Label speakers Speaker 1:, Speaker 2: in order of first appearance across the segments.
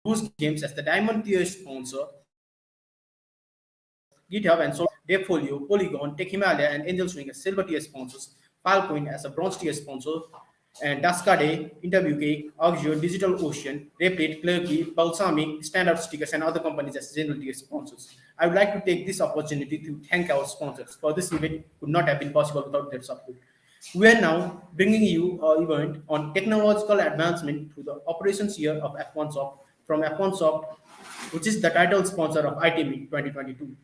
Speaker 1: Boost Games as the Diamond tier sponsor, GitHub and Sol, Devfolio, Polygon, Tech Himalaya, and Angel Swing as silver tier sponsors, Filecoin as a bronze tier sponsor, and Dascade, Interview Cake, Auxio, Digital Ocean, Replit, Clerky, Balsamic, Standard Stickers, and other companies as general tier sponsors. I would like to take this opportunity to thank our sponsors, for this event could not have been possible without their support. We are now bringing you an event on technological advancement through the operations year of F1Soft from F1Soft, which is the title sponsor of ITB 2022.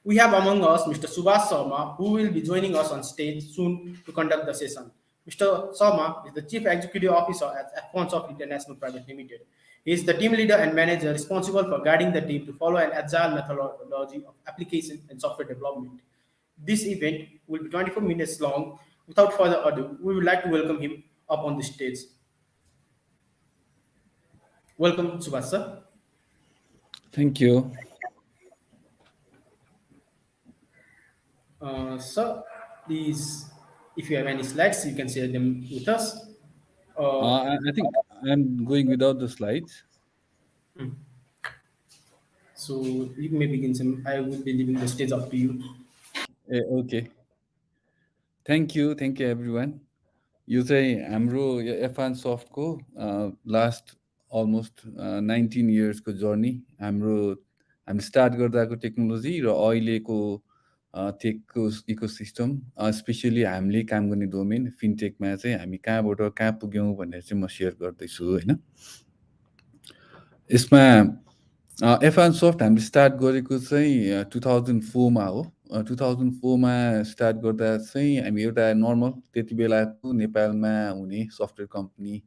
Speaker 1: We have among us Mr. Subash Sharma, who will be joining us on stage soon to conduct the session. Mr. Sharma is the Chief Executive Officer at F1Soft International Pvt.Ltd. He is the team leader and manager responsible for guiding the team to follow an agile methodology of application and software development. This event will be 24 minutes long. Without further ado, we would like to welcome him up on the stage. Welcome, Subash sir.
Speaker 2: Thank you.
Speaker 1: Sir, please, if you have any slides, you can share them with us.
Speaker 2: I think I'm going without the slides.
Speaker 1: So you may begin. Some. I will be leaving the stage up to you.
Speaker 2: Okay. Thank you everyone. यो चाहिँ हाम्रो F1Soft को last almost 19 इयर्सको journey हामी start गर्दाको technology र अहिलेको टेकको ecosystem specially हामीले काम गर्ने domain फिनटेकमा चाहिँ हामी कहाँबाट कहाँ पुग्यौँ भनेर चाहिँ म सेयर गर्दैछु हैन। यसमा F1Soft हामीले स्टार्ट गरेको चाहिँ 2004 मा हो। 2004 मा स्टार्ट गर्दा चाहिँ हामी एउटा नर्मल त्यति बेलाको नेपालमा हुने software company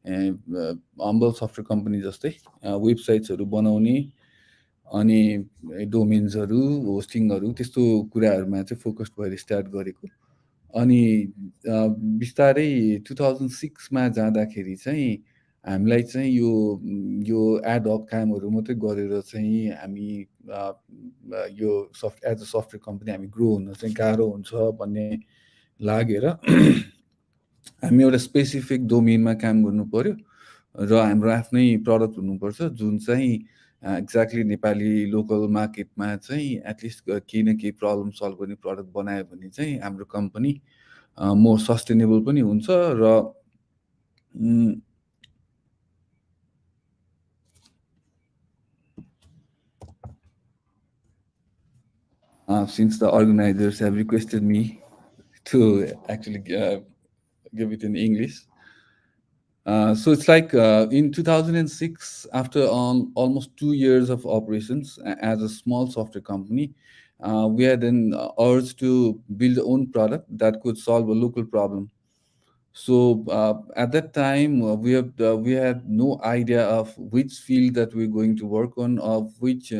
Speaker 2: humble software company जस्तै वेबसाइट्सहरू बनाउने अनि डोमेन्सहरू होस्टिङहरू त्यस्तो कुराहरूमा चाहिँ फोकस्ड भएर स्टार्ट गरेको। अनि बिस्तारै 2006 मा जाँदाखेरि चाहिँ हामीलाई चाहिँ यो एडहक कामहरू मात्रै गरेर चाहिँ हामी यो एज अ सफ्टवेयर कम्पनी हामी ग्रो हुन चाहिँ गाह्रो हुन्छ भन्ने लागेर हामी एउटा स्पेसिफिक डोमेनमा काम गर्नु पर्यो र हाम्रो आफ्नै प्रडक्ट हुनुपर्छ जुन चाहिँ एक्ज्याक्टली नेपाली लोकल मार्केटमा चाहिँ एटलिस्ट केही न केही प्रब्लम सल्भ गर्ने प्रडक्ट बनायो भने चाहिँ हाम्रो कम्पनी मोर सस्टेनेबल पनि हुन्छ र since the organizers have requested me to actually give it in English. So it's like in 2006, after almost 2 years of operations as a small software company, we had an urge to build our own product that could solve a local problem. So at that time, we had no idea of which field that we're going to work on, of which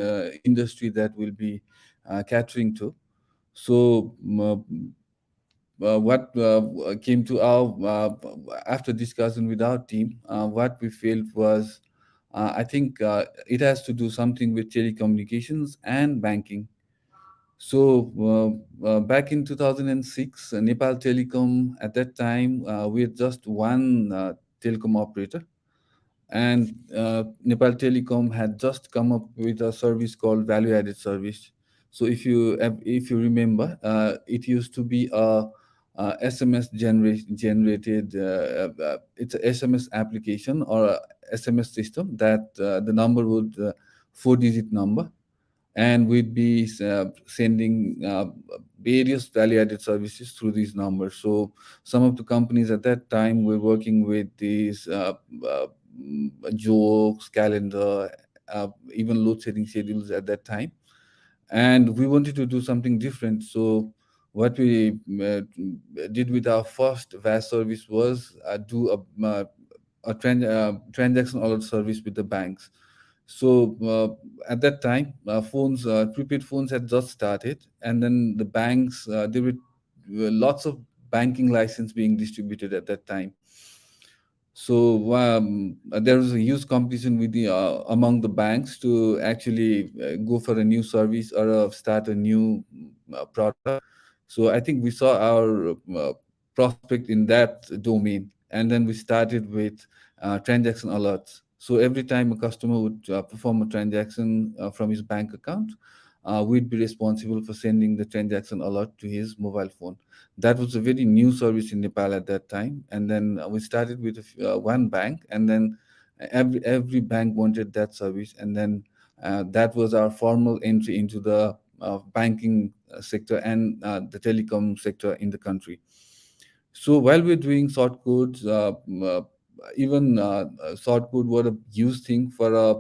Speaker 2: industry that we'll be catering to. So what came to our after discussion with our team, what we felt was I think it has to do something with telecommunications and banking. So back in 2006, Nepal Telecom, at that time, we had just one telecom operator. And Nepal Telecom had just come up with a service called value-added service. So if you remember, it used to be a SMS generated. It's a SMS application or a SMS system that the number would 4-digit number, and we'd be sending various value-added services through these numbers. So some of the companies at that time were working with these jokes, calendar, even load-shedding schedules at that time. And we wanted to do something different. So what we did with our first VAS service was do a transaction alert service with the banks. So at that time, prepaid phones had just started, and then the banks, there were lots of banking license being distributed at that time. So there was a huge competition with among the banks to actually go for a new service or start a new product. So I think we saw our prospect in that domain, and then we started with transaction alerts. So every time a customer would perform a transaction from his bank account, we'd be responsible for sending the transaction alert to his mobile phone. That was a very new service in Nepal at that time. And then we started with one bank, and then every bank wanted that service. And then that was our formal entry into the banking sector and the telecom sector in the country. So while we're doing short codes, even short code was a used thing for a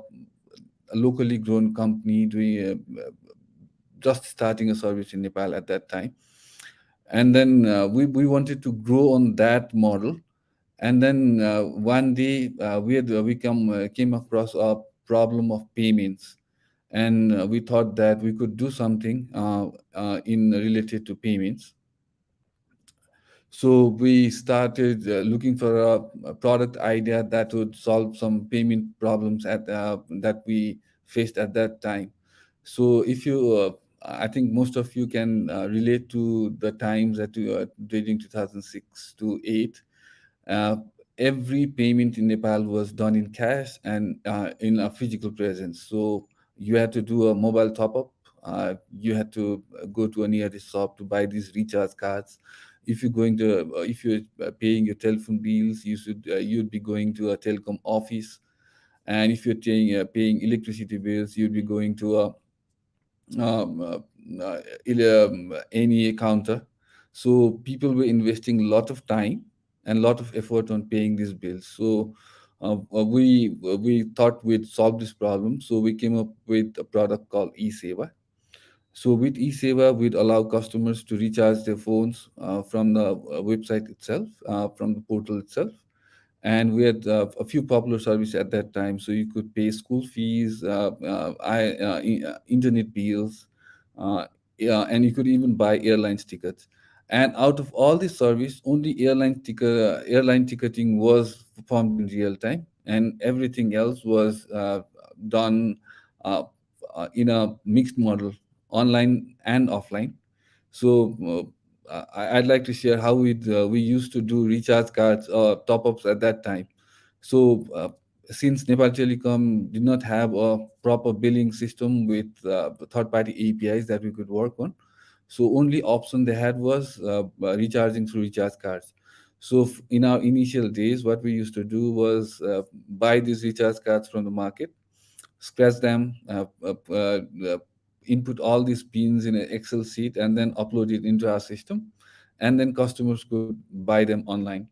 Speaker 2: locally grown company doing just starting a service in Nepal at that time. And then we wanted to grow on that model. And then one day came across a problem of payments, and we thought that we could do something in related to payments. So we started looking for a product idea that would solve some payment problems that we faced at that time. So if you, I think most of you can relate to the times that during 2006 to 8, uh, every payment in Nepal was done in cash and in a physical presence. So you had to do a mobile top up. You had to go to a nearest shop to buy these recharge cards. If you're paying your telephone bills, you'd be going to a telecom office. And if you're paying electricity bills, you'd be going to a um, uh, any counter. So people were investing a lot of time and a lot of effort on paying these bills. So we thought we'd solve this problem. So we came up with a product called eSeva. So with eSeva, we'd allow customers to recharge their phones from the website itself, from the portal itself. And we had a few popular services at that time. So you could pay school fees, internet bills, yeah, and you could even buy airlines tickets. And out of all this service, only airline ticketing was performed in real time, and everything else was done uh, in a mixed model, online and offline. So I'd like to share how we used to do recharge cards or top ups at that time. So since Nepal Telecom did not have a proper billing system with third party APIs that we could work on, so only option they had was recharging through recharge cards. So in our initial days, what we used to do was buy these recharge cards from the market, scratch them, input all these pins in an Excel sheet, and then upload it into our system, and then customers could buy them online.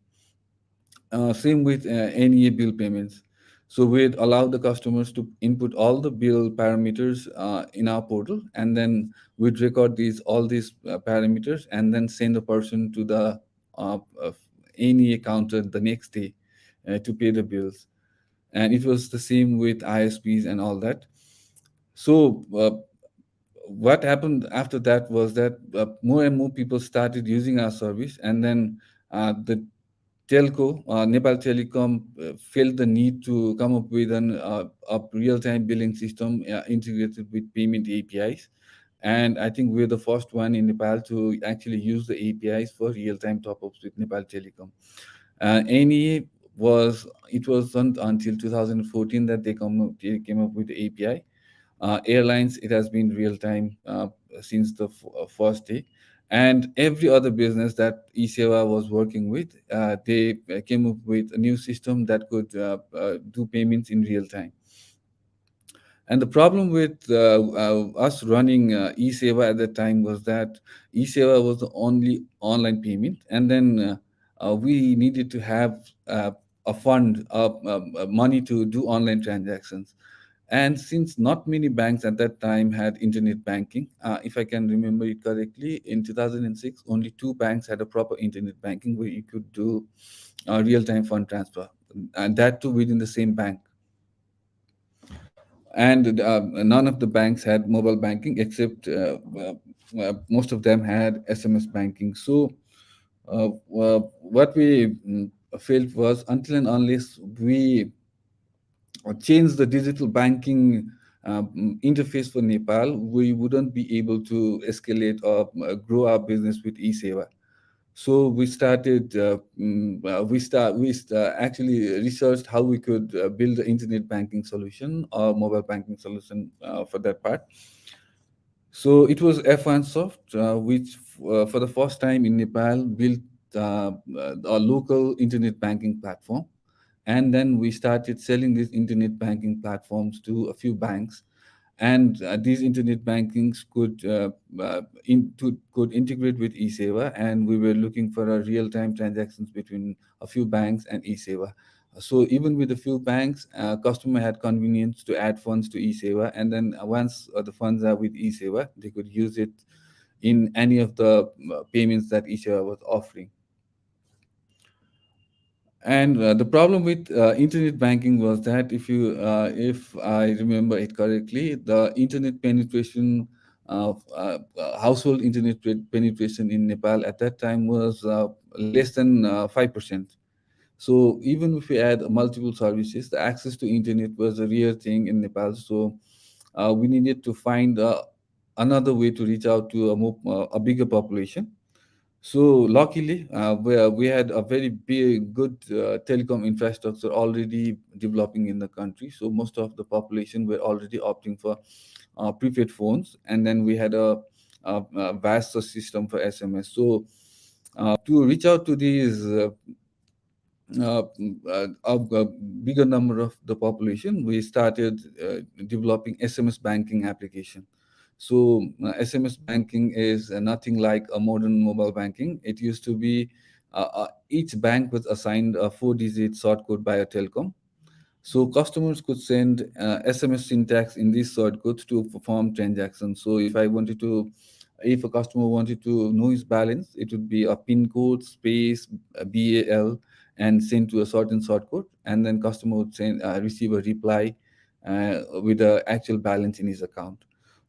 Speaker 2: Same with NEA bill payments. So we'd allow the customers to input all the bill parameters in our portal, and then we'd record all these parameters, and then send a person to the uh, uh, NEA counter the next day to pay the bills. And it was the same with ISPs and all that. So what happened after that was that more and more people started using our service, and then the telco, Nepal Telecom, felt the need to come up with a real-time billing system integrated with payment APIs. And I think we're the first one in Nepal to actually use the APIs for real-time top-ups with Nepal Telecom. NEA it wasn't until 2014 that they came up with the API. Airlines, it has been real time since the first day. And every other business that eSeva was working with, they came up with a new system that could do payments in real time. And the problem with us running eSeva at that time was that eSeva was the only online payment, and then we needed to have a fund, money to do online transactions. And since not many banks at that time had internet banking, if I can remember it correctly, in 2006, only two banks had a proper internet banking where you could do real-time fund transfer, and that too within the same bank. And none of the banks had mobile banking except most of them had SMS banking. So what we felt was until and unless we change the digital banking interface for Nepal, we wouldn't be able to escalate or grow our business with eSeva. So we actually researched how we could build an internet banking solution or mobile banking solution for that part. So it was F1Soft, which for the first time in Nepal built a local internet banking platform. And then we started selling these internet banking platforms to a few banks. And these internet bankings could integrate with eSeva, and we were looking for a real-time transactions between a few banks and eSeva. So even with a few banks, customer had convenience to add funds to eSeva, and then once the funds are with eSeva, they could use it in any of the payments that eSeva was offering. And the problem with internet banking was that if I remember it correctly, the internet penetration household penetration in Nepal at that time was less than 5%. So even if we add multiple services, the access to internet was a rare thing in Nepal. So we needed to find another way to reach out to a bigger population. So luckily, we had a very big, good telecom infrastructure already developing in the country. So most of the population were already opting for prepaid phones, and then we had a vast system for SMS. So to reach out to these a bigger number of the population, we started developing SMS banking application. So SMS banking is nothing like a modern mobile banking. It used to be each bank was assigned a four-digit short code by a telecom, so customers could send SMS syntax in these short codes to perform transactions. So if a customer wanted to know his balance, it would be a pin code space BAL and sent to a certain short code, and then customer would receive a reply with the actual balance in his account.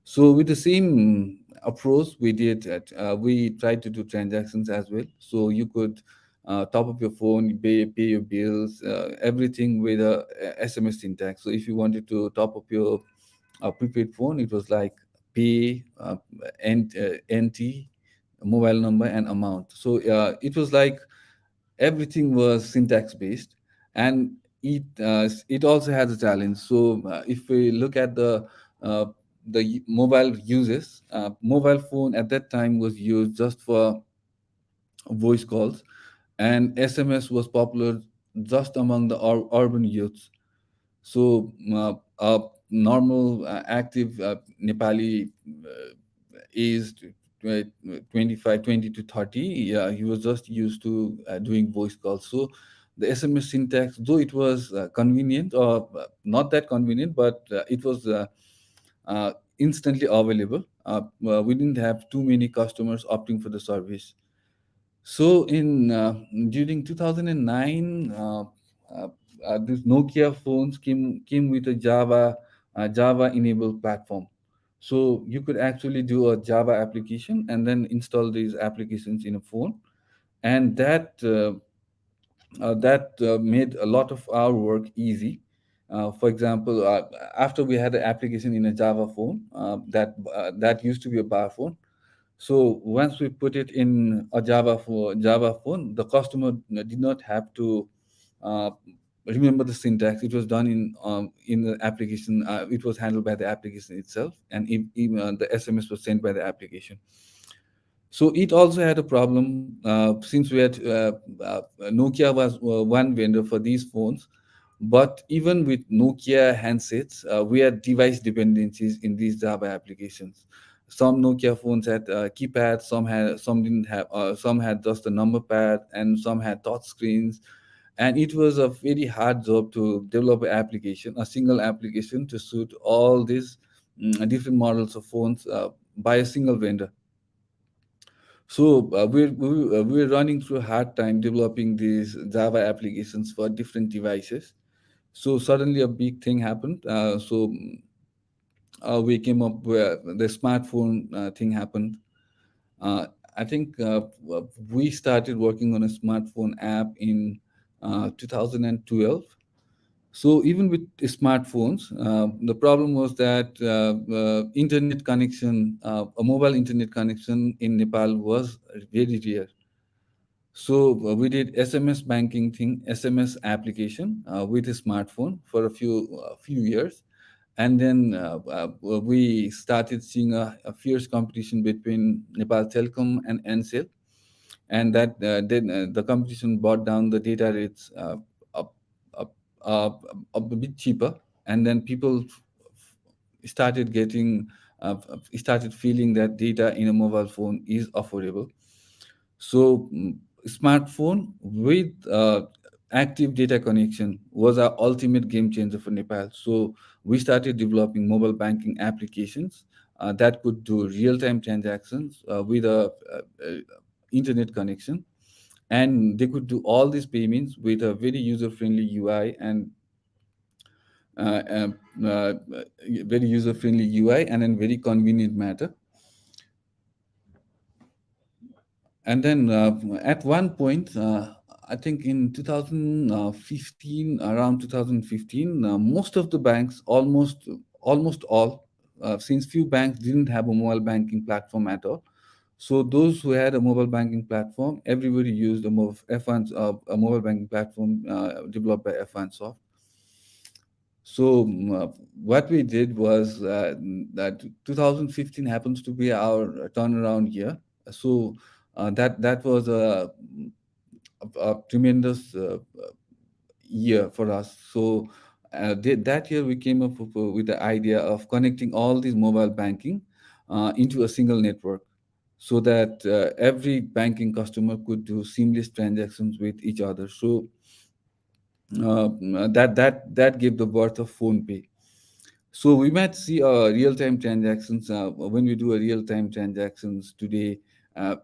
Speaker 2: So with the same approach, we tried to do transactions as well. So you could top up your phone, pay your bills, everything with a SMS syntax. So if you wanted to top up your prepaid phone, it was like pay NT, mobile number and amount. So it was like everything was syntax based, and it also has a challenge. So if we look at uh, the mobile uses, mobile phone at that time was used just for voice calls, and SMS was popular just among the urban youths. So a normal active Nepali aged 25, 20 to 30, yeah, he was just used to doing voice calls. So the SMS syntax, though it was convenient or not that convenient, but it was instantly available. We didn't have too many customers opting for the service. So in during 2009, this Nokia phones came with a Java enabled platform. So you could actually do a Java application and then install these applications in a phone, and that made a lot of our work easy. For example, after we had an application in a Java phone, that used to be a bar phone. So once we put it in a Java phone, the customer did not have to uh, remember the syntax. It was done in the application. It was handled by the application itself, and even the SMS was sent by the application. So it also had a problem since we had Nokia was one vendor for these phones, but even with Nokia handsets, we had device dependencies in these Java applications. Some Nokia phones had keypads, some didn't have, some had just a number pad, and some had touch screens. And it was a very hard job to develop an application, a single application to suit all these different models of phones by a single vendor. So we're running through a hard time developing these Java applications for different devices. So suddenly a big thing happened. We came up with the smartphone thing happened. Uh, I think we started working on a smartphone app in 2012. So even with smartphones, the problem was that internet connection, a mobile internet connection in Nepal was very rare. So we did SMS banking thing, SMS application with a smartphone for a few years, and then we started seeing a fierce competition between Nepal Telecom and Ncell, and that then the competition brought down the data rates up, up, a bit cheaper, and then people started getting started feeling that data in a mobile phone is affordable. So smartphone with active data connection was our ultimate game changer for Nepal. So we started developing mobile banking applications that could do real-time transactions with a internet connection, and they could do all these payments with a very user-friendly UI and uh, um, uh, very user-friendly UI and in very convenient manner. And then at one point, I think in 2015, around 2015, most of the banks, almost all, since few banks didn't have a mobile banking platform at all. So those who had a mobile banking platform, everybody used a mobile banking platform developed by F1Soft. So what we did was that 2015 happens to be our turnaround year. So that was a tremendous year for us. So that year we came up with the idea of connecting all these mobile banking into a single network, so that every banking customer could do seamless transactions with each other. So that gave the birth of PhonePe. So we might see real-time transactions when we do a real-time transactions today.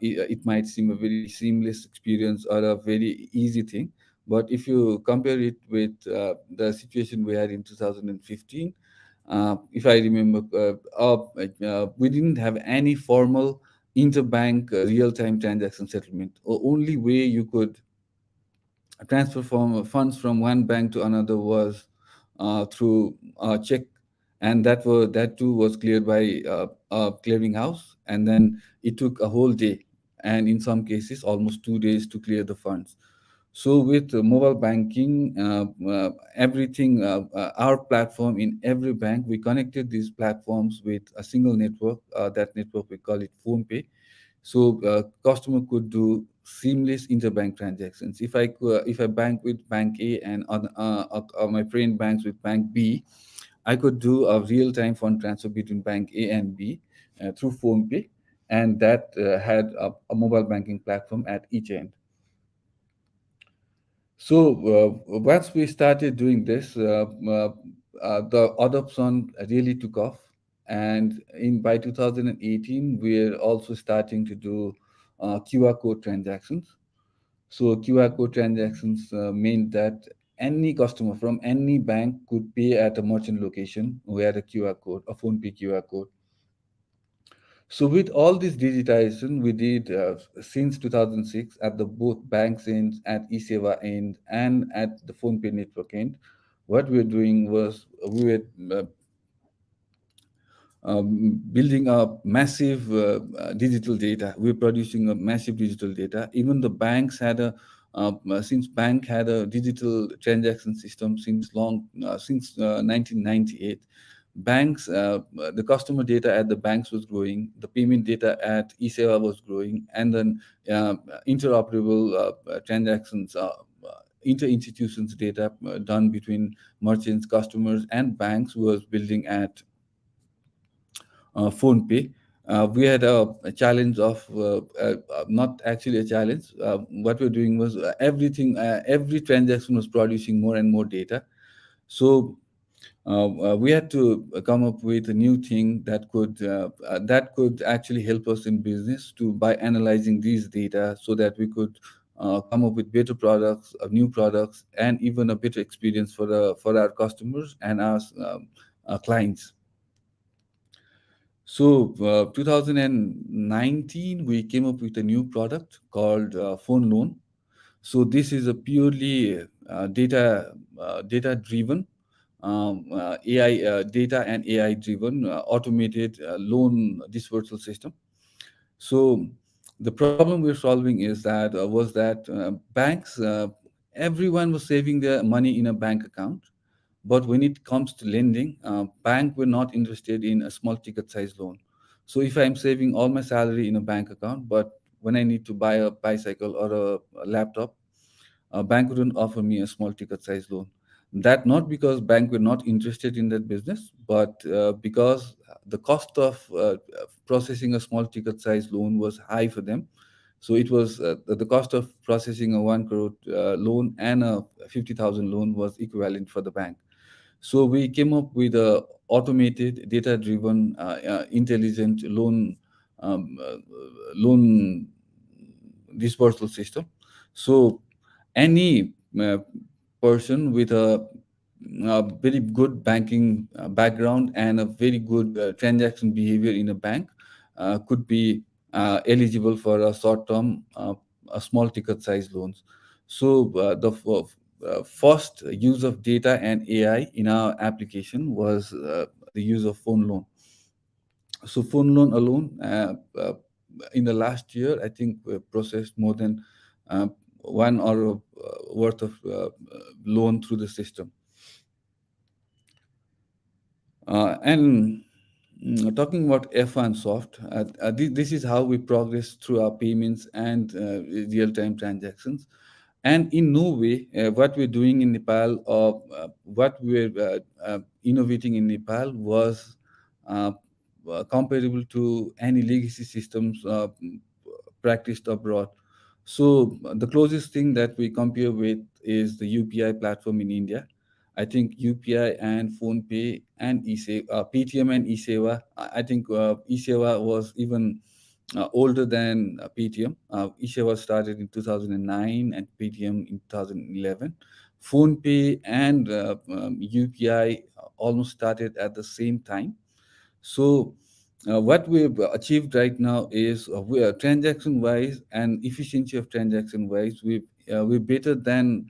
Speaker 2: It might seem a very seamless experience or a very easy thing, but if you compare it with the situation we had in 2015, if I remember, we didn't have any formal interbank real-time transaction settlement. Only way you could transfer from funds from one bank to another was through check, and that too was cleared by a clearing house, and then it took a whole day, and in some cases almost 2 days to clear the funds. So with mobile banking, everything, our platform in every bank, we connected these platforms with a single network. That network we call it PhonePe. So customer could do seamless interbank transactions. If I bank with bank A and my friend banks with bank B, I could do a real-time fund transfer between bank A and B through PhonePe, and that had a mobile banking platform at each end. So once we started doing this, the adoption really took off, and in by 2018, we're also starting to do QR code transactions. So QR code transactions mean that any customer from any bank could pay at a merchant location who had a QR code, a PhonePe QR code. So with all this digitization, we did since 2006 at the both banks end, at eSeva end, and at the PhonePe network end. What we were doing was we were building up massive digital data. We're producing a massive digital data. Even the banks had since bank had a digital transaction system since 1998. Banks, the customer data at the banks was growing, the payment data at eSeva was growing, and then interoperable transactions. Inter-institutions data done between merchants, customers, and banks was building at PhonePe. We had a challenge of not actually a challenge. What we're doing was every transaction was producing more and more data. So we had to come up with a new thing that could actually help us in business to by analyzing these data, so that we could come up with better products, new products, and even a better experience for our customers and our clients. So, 2019, we came up with a new product called Phone Loan. So, this is a purely data driven, AI data and AI driven automated loan dispersal system. So, The problem we're solving is that was that banks, everyone was saving their money in a bank account, but when it comes to lending, bank were not interested in a small ticket size loan. So if I'm saving all my salary in a bank account, but when I need to buy a bicycle or a laptop, bank wouldn't offer me a small ticket size loan. That not because bank were not interested in that business, but because the cost of processing a small ticket size loan was high for them. So it was the cost of processing a 1 crore loan and a 50,000 loan was equivalent for the bank. So we came up with a automated, data-driven, intelligent loan dispersal system. So any person with a very good banking background and a very good transaction behavior in a bank could be eligible for a short-term, a small ticket size loans. So the first use of data and AI in our application was the use of phone loan. So phone loan alone, in the last year, I think we processed more than 1 hour worth of loan through the system. And talking about F1Soft, this is how we progress through our payments and real-time transactions. And in no way, what we're doing in Nepal or what we're innovating in Nepal was uh, comparable to any legacy systems practiced abroad. So the closest thing that we compare with is the UPI platform in India. I think UPI and PhonePe and Paytm and eSeva. I think eSeva was even older than Paytm. eSeva started in 2009 and Paytm in 2011. PhonePe and UPI almost started at the same time. So, what we've achieved right now is we are transaction wise and efficiency of transaction wise, we're better than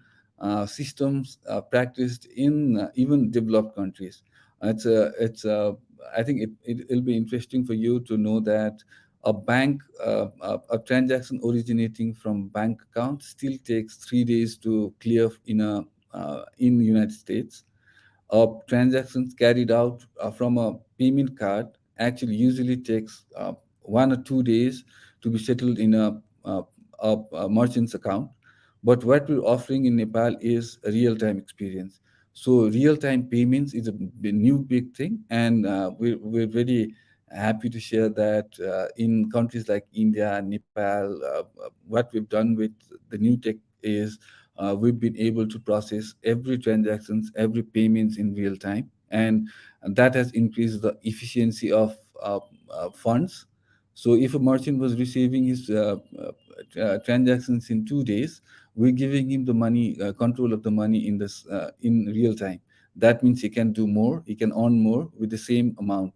Speaker 2: systems practiced in even developed countries. I think it'll be interesting for you to know that a transaction originating from bank account still takes 3 days to clear in United States. Transactions carried out from a payment card actually usually takes 1 or 2 days to be settled in a merchant's account. But what we're offering in Nepal is a real-time experience. So real-time payments is a new big thing, and we're very happy to share that in countries like India, Nepal, what we've done with the new tech is we've been able to process every transactions, every payments in real time, and that has increased the efficiency of funds. So if a merchant was receiving his transactions in 2 days, we're giving him the money, control of the money in real time. That means he can do more, he can earn more with the same amount.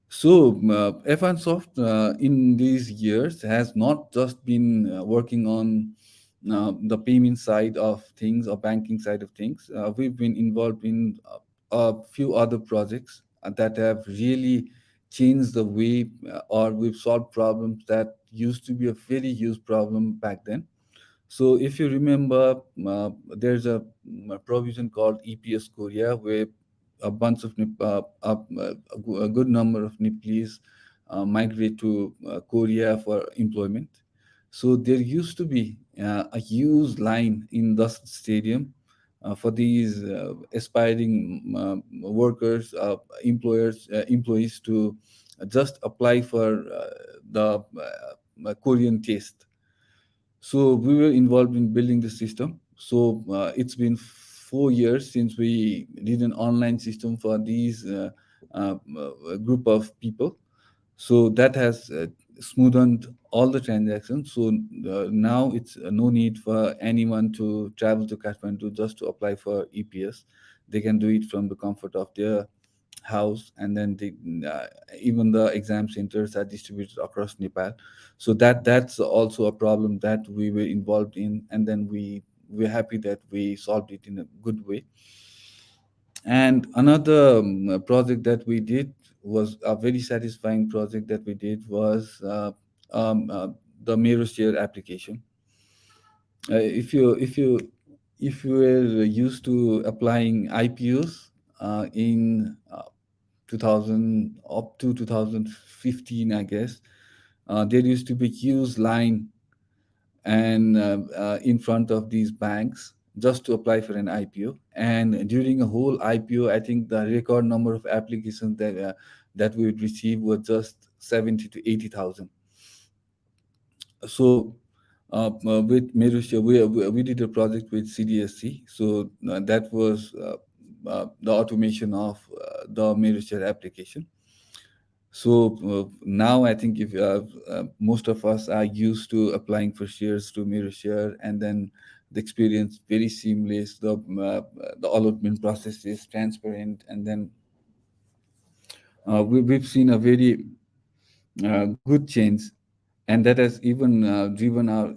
Speaker 2: So, F1Soft in these years has not just been working on the payment side of things or banking side of things. We've been involved in a few other projects that have really changed the way or we've solved problems that used to be a very huge problem back then. So if you remember, there's a provision called EPS Korea where a bunch of a good number of Nepalese migrate to Korea for employment. So there used to be a huge line in the stadium for these aspiring workers, employees to just apply for the Korean test. So we were involved in building the system. So it's been 4 years since we did an online system for these group of people. So that has smoothened all the transactions. So now it's no need for anyone to travel to Kathmandu just to apply for EPS. They can do it from the comfort of their house, and then even the exam centers are distributed across Nepal. So that's also a problem that we were involved in, and then we're happy that we solved it in a good way. And another project that we did was a very satisfying project that we did was um, uh, the Share application. If you were used to applying IPOs in 2000 up to 2015, I guess, there used to be huge line and in front of these banks just to apply for an IPO. And during a whole IPO, I think the record number of applications that we would receive was just 70 to 80,000. So with Merusha, we did a project with CDSC. So that was the automation of the Merusha application. So now I think if most of us are used to applying for shares to Merusha, and then the experience very seamless. The allotment process is transparent, and then we've seen a very good change, and that has even driven our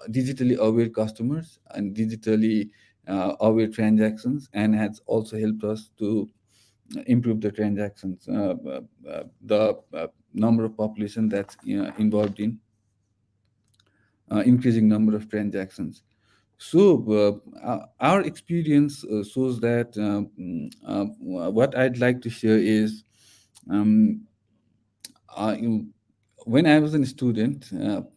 Speaker 2: digitally aware customers and digitally aware transactions, and has also helped us to improve the transactions, the number of population that's involved in increasing number of transactions. So our experience shows that what I'd like to share is um, you when I was a student, the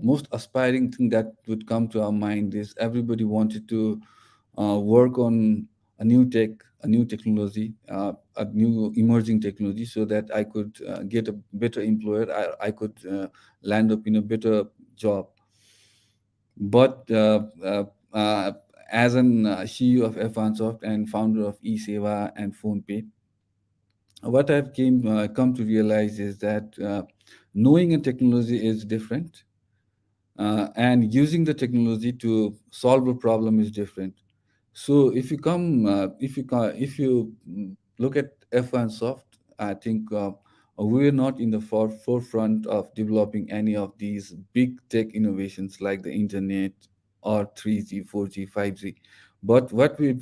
Speaker 2: most aspiring thing that would come to our mind is everybody wanted to work on a new tech, a new technology, a new emerging technology, so that I could get a better employer. I could land up in a better job. But as an CEO of F1Soft and founder of eSeva and PhonePay, what I've come to realize is that knowing a technology is different, and using the technology to solve a problem is different. So if you look at F1Soft, I think we're not in the forefront of developing any of these big tech innovations like the internet or 3G, 4G, 5G. But what we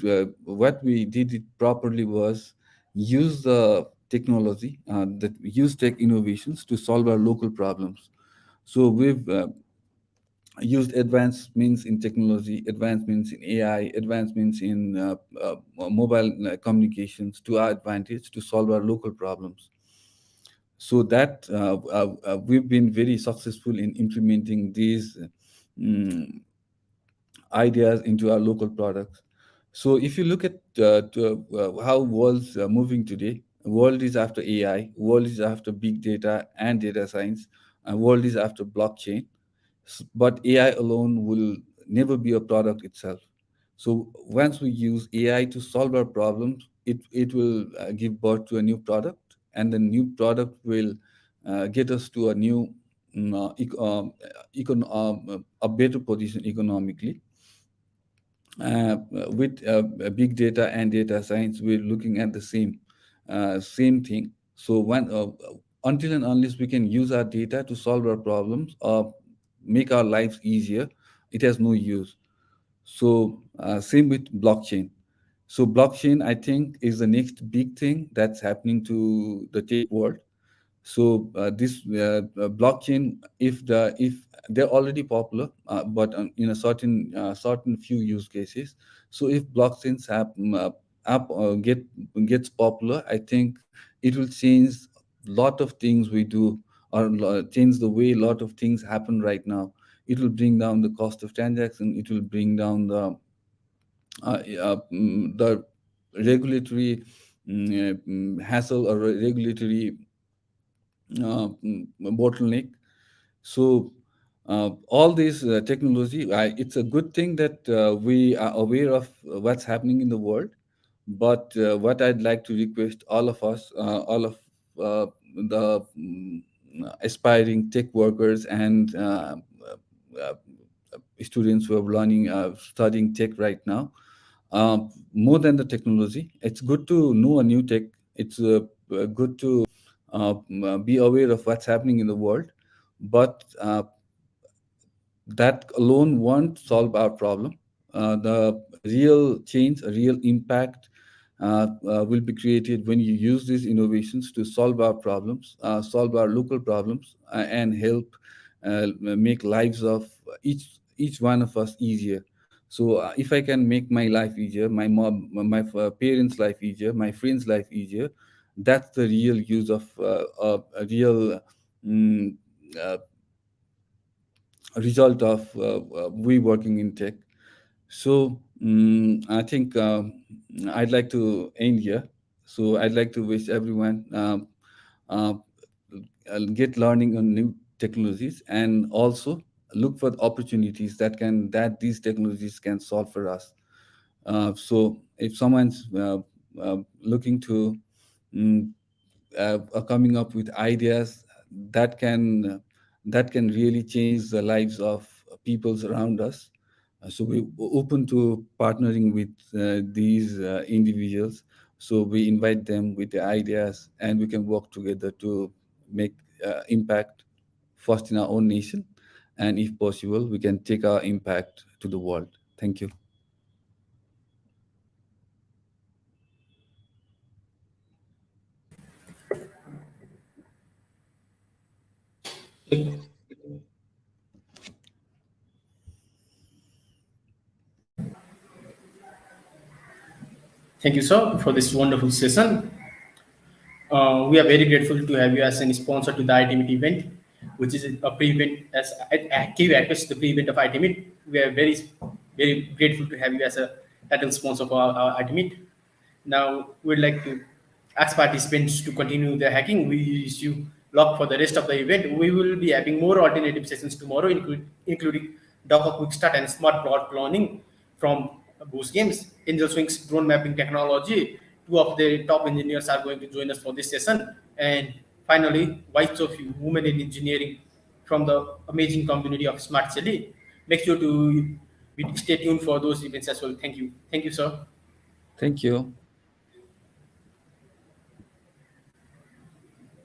Speaker 2: did it properly was use the technology, that use tech innovations to solve our local problems. So we've used advancements in technology, advancements in AI, advancements in mobile communications to our advantage to solve our local problems. So that we've been very successful in implementing these mm, ideas into our local products. So if you look at how world's moving today, world is after AI, world is after big data and data science, and world is after blockchain. But AI alone will never be a product itself. So once we use AI to solve our problems, it will give birth to a new product, and the new product will get us to a new a better position economically. With big data and data science, we're looking at the same thing. So until and unless we can use our data to solve our problems or make our lives easier, it has no use. So same with blockchain. So blockchain, I think, is the next big thing that's happening to the tech world. So this blockchain, if they're already popular, but in a certain few use cases. So if blockchains app gets popular, I think it will change lot of things we do, or change the way a lot of things happen right now. It will bring down the cost of transaction. It will bring down the regulatory hassle, or regulatory bottleneck. So all this technology, it's a good thing that we are aware of what's happening in the world. But what I'd like to request all of us, all of the aspiring tech workers and uh, students who are learning, studying tech right now, more than the technology, it's good to know a new tech. It's good to be aware of what's happening in the world, but that alone won't solve our problem. The real change, a real impact, will be created when you use these innovations to solve our problems, solve our local problems, and help make lives of each one of us easier. So if I can make my life easier, my mom, my parents' life easier, my friends' life easier, that's the real use of a real mm, uh, result of we working in tech. So I think I'd like to end here. So I'd like to wish everyone uh, get learning on new technologies, and also look for the opportunities that these technologies can solve for us. So if someone's looking to mm, coming up with ideas that can that can really change the lives of peoples around us. So we open to partnering with these individuals. So we invite them with the ideas, and we can work together to make impact first in our own nation, and if possible, we can take our impact to the world. Thank you.
Speaker 1: Thank you, sir, for this wonderful session. We are very grateful to have you as a sponsor to the ITMIT event, which is a pre-event as active actors the pre-event of ITMIT. We are very grateful to have you as a title sponsor for our ITMIT. Now, we'd like to ask participants to continue their hacking. We wish you luck for the rest of the event. We will be having more alternative sessions tomorrow, including Docker Quick Start and Smart Plot Cloning from Boost Games, Angel Swing's drone mapping technology. Two of the top engineers are going to join us for this session. And finally, Wives of Women in Engineering from the amazing community of Smart City. Make sure to stay tuned for those events as well. Thank you. Thank you, sir.
Speaker 2: Thank you.